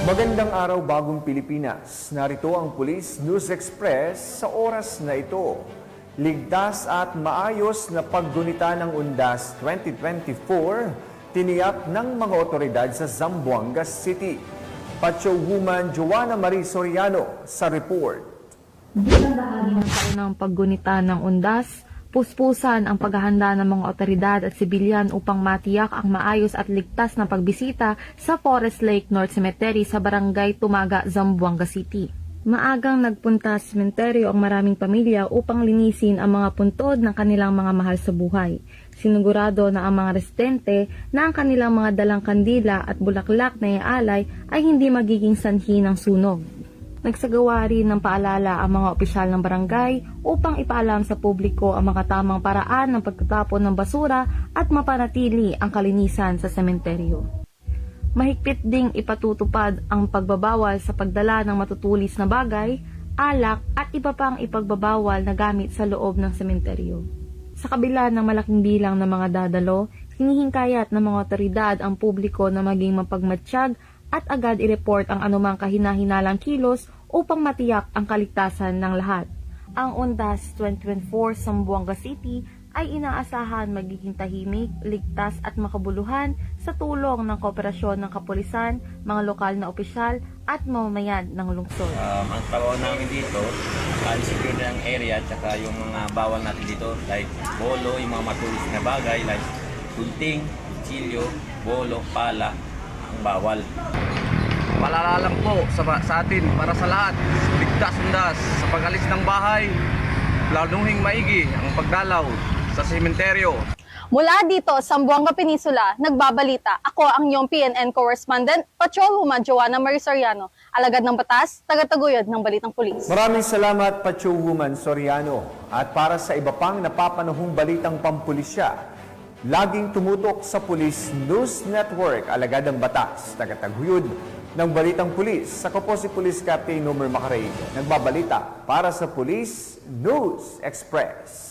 Magandang araw, bagong Pilipinas. Narito ang Police News Express sa oras na ito. Ligtas at maayos na paggunita ng Undas 2024, tiniyak ng mga otoridad sa Zamboanga City. Pacho Woman Joanna Marie Soriano sa report. Bilang bahagi ng taunang paggunita ng Undas, puspusan ang paghahanda ng mga otoridad at sibilyan upang matiyak ang maayos at ligtas na pagbisita sa Forest Lake North Cemetery sa Barangay Tumaga, Zamboanga City. Maagang nagpunta sa sementeryo ang maraming pamilya upang linisin ang mga puntod ng kanilang mga mahal sa buhay. Sinigurado na ang mga residente na ang kanilang mga dalang kandila at bulaklak na iaalay ay hindi magiging sanhi ng sunog. Nagsagawa rin ng paalala ang mga opisyal ng barangay upang ipaalam sa publiko ang mga tamang paraan ng pagtatapon ng basura at mapanatili ang kalinisan sa sementeryo. Mahigpit ding ipatutupad ang pagbabawal sa pagdala ng matutulis na bagay, alak at iba pang ipagbabawal na gamit sa loob ng sementeryo. Sa kabila ng malaking bilang ng mga dadalo, hinihingkayat ng mga otoridad ang publiko na maging mapagmatsyag at agad i-report ang anumang kahinahinalang kilos upang matiyak ang kaligtasan ng lahat. Ang Undas 2024 sa Zamboanga City ay inaasahan magiging tahimik, ligtas at makabuluhan sa tulong ng kooperasyon ng kapulisan, mga lokal na opisyal at mamamayan ng lungsod. Ang trabaho namin dito, secure na ang area at saka yung mga bawal natin dito like bolo, yung mga matulis na bagay like gunting, kutsilyo, bolo, pala, ang bawal. Paalala lang po sa atin para sa lahat, ligtas undas sa pag-alis ng bahay, planuhing maigi ang pagdalaw sa sementeryo. Mula dito sa Zamboanga Peninsula, nagbabalita. Ako ang iyong PNN correspondent, Patrolwoman Joanna Marie Soriano, alagad ng batas, tagataguyod ng Balitang Pulis. Maraming salamat, Pacho Woman Soriano. At para sa iba pang napapanahong balitang pampulisya, laging tumutok sa Police News Network, alagad ng batas, tagataguyod ng Balitang Pulis. Ako po si Police Captain Nomer Macaray, nagbabalita para sa Police News Express.